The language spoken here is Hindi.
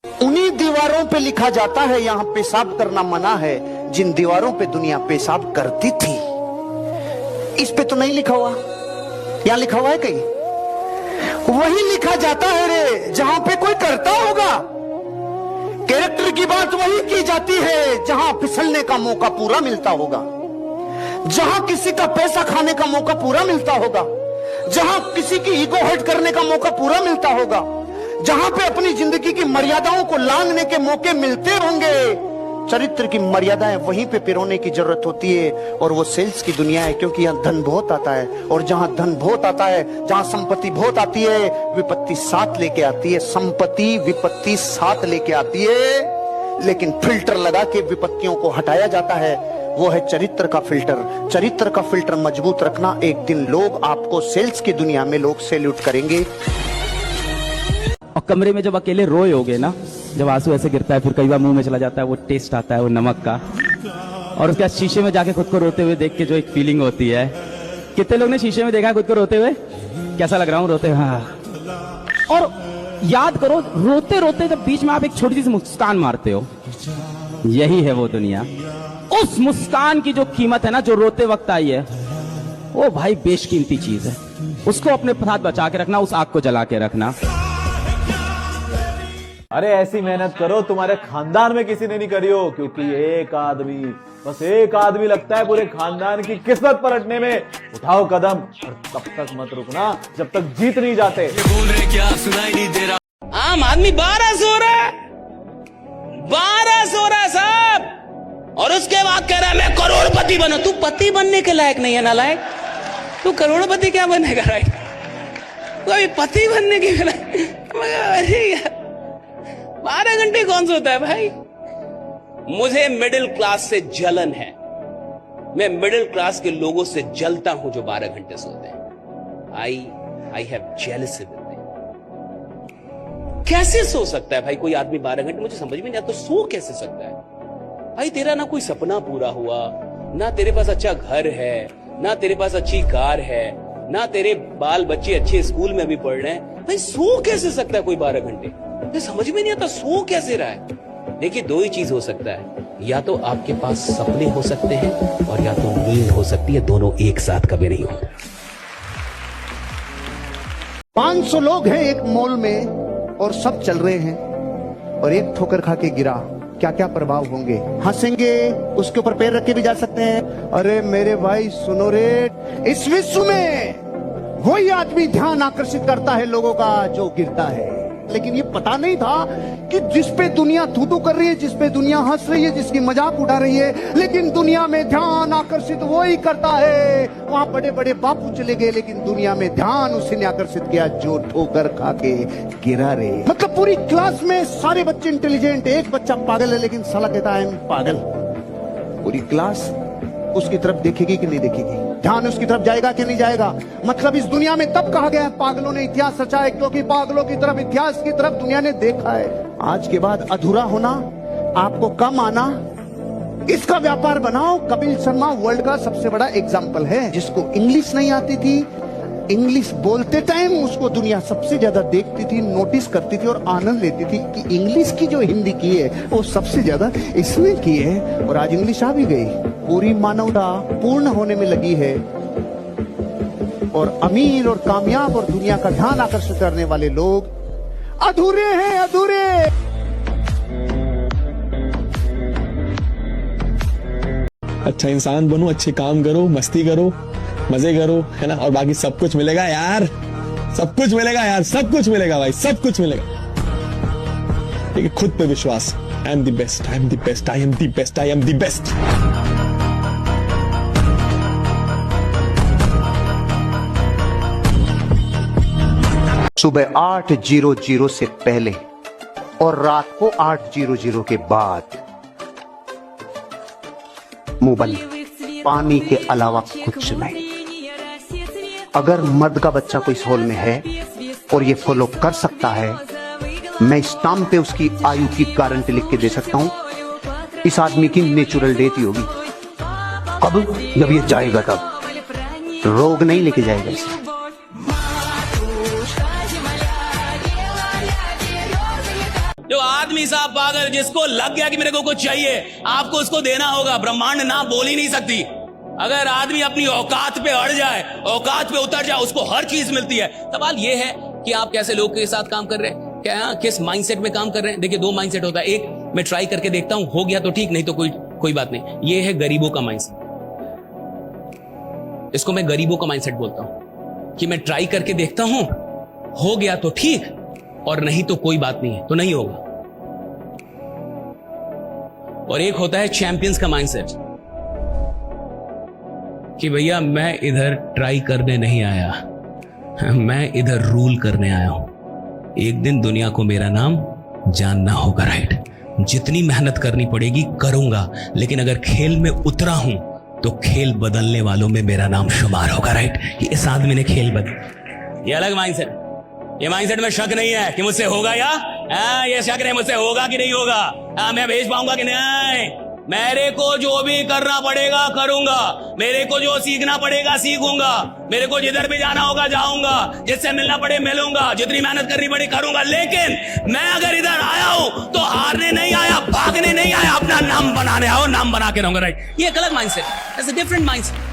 उन्हीं दीवारों पे लिखा जाता है यहां पेशाब करना मना है, जिन दीवारों पे दुनिया पेशाब करती थी। इस पे तो नहीं लिखा हुआ, यहां लिखा हुआ है कहीं? वही लिखा जाता है रे जहां पे कोई करता होगा। कैरेक्टर की बात वही की जाती है जहां फिसलने का मौका पूरा मिलता होगा, जहां किसी का पैसा खाने का मौका पूरा मिलता होगा, जहां किसी की ईगो हर्ट करने का मौका पूरा मिलता होगा, जहां पे अपनी जिंदगी की मर्यादाओं को लांघने के मौके मिलते होंगे। चरित्र की मर्यादाएं वहीं पे पिरोने की जरूरत होती है, और वो सेल्स की दुनिया है, क्योंकि यहां धन बहुत आता है, और जहां धन बहुत आता है, जहां संपत्ति बहुत आती है, विपत्ति साथ लेके आती है। संपत्ति विपत्ति साथ लेके आती है, लेकिन फिल्टर लगा के विपत्तियों को हटाया जाता है, वो है चरित्र का फिल्टर। चरित्र का फिल्टर मजबूत रखना, एक दिन लोग आपको सेल्स की दुनिया में लोग सैल्यूट करेंगे। और कमरे में जब अकेले रोए होगे ना, जब आंसू ऐसे गिरता है, फिर कई बार मुंह में चला जाता है, वो टेस्ट आता है वो नमक का, और उसके बाद शीशे में जाके खुद को रोते हुए देख के जो एक फीलिंग होती है। कितने लोग ने शीशे में देखा है खुद को रोते हुए? कैसा लग रहा हूँ रोते? हाँ। और याद करो, रोते रोते जब बीच में आप एक छोटी सी मुस्कान मारते हो, यही है वो दुनिया। उस मुस्कान की जो कीमत है ना, जो रोते वक्त आई है, वो भाई बेशकीमती चीज है। उसको अपने साथ बचा के रखना, उस आग को जला के रखना। अरे ऐसी मेहनत करो तुम्हारे खानदान में किसी ने नहीं करी हो, क्योंकि एक आदमी, बस एक आदमी लगता है पूरे खानदान की किस्मत पलटने में। उठाओ कदम, और तब तक मत रुकना जब तक जीत नहीं जाते। बोल रहे क्या सुनाई नहीं दे रहा। आम आदमी 12 सो रहा है, 12 सो रहा है साहब, और उसके बाद कह रहा है मैं करोड़पति बनो। तू पति बनने के लायक नहीं है नालायक, तू करोड़पति क्या बनेगा? राइट, तू अभी पति बनने के लायक। अरे यार 12 घंटे कौन सोता है भाई? मुझे मिडिल क्लास से जलन है। मैं मिडिल क्लास के लोगों से जलता हूं जो 12 घंटे सोते हैं। I have jealousy with them. कैसे सो सकता है भाई कोई आदमी 12 घंटे? मुझे समझ में नहीं आता, तो सो कैसे सकता है भाई? तेरा ना कोई सपना पूरा हुआ, ना तेरे पास अच्छा घर है, ना तेरे पास अच्छी कार है, ना तेरे बाल बच्चे अच्छे स्कूल में भी पढ़ रहे हैं। भाई सो कैसे सकता है कोई 12 घंटे? मुझे समझ में नहीं आता सो कैसे रहा है। देखिए, दो ही चीज हो सकता है, या तो आपके पास सपने हो सकते हैं, और या तो नींद हो सकती है। दोनों एक साथ कभी नहीं होता। 500 लोग हैं एक मॉल में, और सब चल रहे हैं, और एक ठोकर खा के गिरा, क्या क्या प्रभाव होंगे? हंसेंगे, उसके ऊपर पैर रख के भी जा सकते हैं। अरे मेरे भाई सुनो रे, इस विश्व में वही आदमी ध्यान आकर्षित करता है लोगों का जो गिरता है। लेकिन ये पता नहीं था कि जिस पे दुनिया थू कर रही है, जिस पे दुनिया हंस रही है, जिसकी मजाक उड़ा रही है, लेकिन दुनिया में ध्यान आकर्षित वो ही करता है। वहां बड़े बड़े बापू चले गए, लेकिन दुनिया में ध्यान उसी ने आकर्षित किया जो ठोकर खा के गिरा रे। मतलब पूरी क्लास में सारे बच्चे इंटेलिजेंट, एक बच्चा पागल है, लेकिन साला कहता है पागल। पूरी क्लास उसकी तरफ देखेगी कि नहीं देखेगी? ध्यान उसकी तरफ जाएगा कि नहीं जाएगा? मतलब इस दुनिया में तब कहा गया है पागलों ने इतिहास रचा है, क्योंकि पागलों की तरफ, इतिहास की तरफ दुनिया ने देखा है। आज के बाद अधूरा होना, आपको कम आना, इसका व्यापार बनाओ। कपिल शर्मा वर्ल्ड का सबसे बड़ा एग्जाम्पल है, जिसको इंग्लिश नहीं आती थी, इंग्लिश बोलते टाइम उसको दुनिया सबसे ज्यादा देखती थी, नोटिस करती थी और आनंद लेती थी कि इंग्लिश की जो हिंदी की है वो सबसे ज्यादा इसने की है। और आज इंग्लिश आ भी गई, पूरी मानवता पूर्ण होने में लगी है, और अमीर और कामयाब और दुनिया का ध्यान आकर्षित करने वाले लोग अधूरे हैं, अधूरे। अच्छा इंसान बनो, अच्छे काम करो, मस्ती करो, मजे करो, है ना, और बाकी सब कुछ मिलेगा यार, सब कुछ मिलेगा यार, सब कुछ मिलेगा भाई, सब कुछ मिलेगा। ठीक है, खुद पे विश्वास। I am the best, I am the best, I am the best, I am the best. सुबह 8:00 से पहले और रात को 8:00 के बाद मुंह बंद, पानी के अलावा कुछ नहीं। अगर मर्द का बच्चा कोई इस हॉल में है और ये फॉलो कर सकता है, मैं स्टाम्प पे उसकी आयु की गारंटी लिख के दे सकता हूं। इस आदमी की नेचुरल डेथ ही होगी। कब? जब ये जाएगा तब। रोग नहीं लेके जाएगा इसे। जो आदमी आदमी साहब पागल, जिसको लग गया कि मेरे को कुछ चाहिए, आपको उसको देना होगा। ब्रह्मांड ना बोल ही नहीं सकती। अगर आदमी अपनी औकात पे अड़ जाए, औकात पे उतर जाए, उसको हर चीज मिलती है। सवाल यह है कि आप कैसे लोग के साथ काम कर रहे हैं, क्या किस माइंडसेट में काम कर रहे हैं। देखिए, दो माइंडसेट होता है। एक, मैं ट्राई करके देखता हूं, हो गया तो ठीक, नहीं तो कोई बात नहीं। ये है गरीबों का माइंडसेट। इसको मैं गरीबों का माइंडसेट बोलता हूं कि मैं ट्राई करके देखता हूं, हो गया तो ठीक, और नहीं तो कोई बात नहीं है, तो नहीं होगा। और एक होता है चैंपियंस का माइंडसेट कि भैया मैं इधर ट्राई करने नहीं आया, मैं इधर रूल करने आया हूं। एक दिन दुनिया को मेरा नाम जानना होगा, राइट। जितनी मेहनत करनी पड़ेगी करूंगा, लेकिन अगर खेल में उतरा हूं तो खेल बदलने वालों में मेरा नाम शुमार होगा, राइट। इस आदमी ने खेल बदल, ये अलग माइंडसेट। ये माइंडसेट में शक नहीं है कि मुझसे होगा या ये शक नहीं मुझसे होगा कि नहीं होगा, मैं भेज पाऊंगा कि नहीं। मेरे को जो भी करना पड़ेगा करूंगा, मेरे को जो सीखना पड़ेगा सीखूंगा, मेरे को जिधर भी जाना होगा जाऊंगा, जिससे मिलना पड़े मिलूंगा, जितनी मेहनत करनी पड़े करूंगा। लेकिन मैं अगर इधर आया हूं तो हारने नहीं आया, भागने नहीं आया, अपना नाम बनाने आओ, नाम बना के रहूंगा, राइट। ये एक अलग माइंडसेट, डिफरेंट माइंडसेट।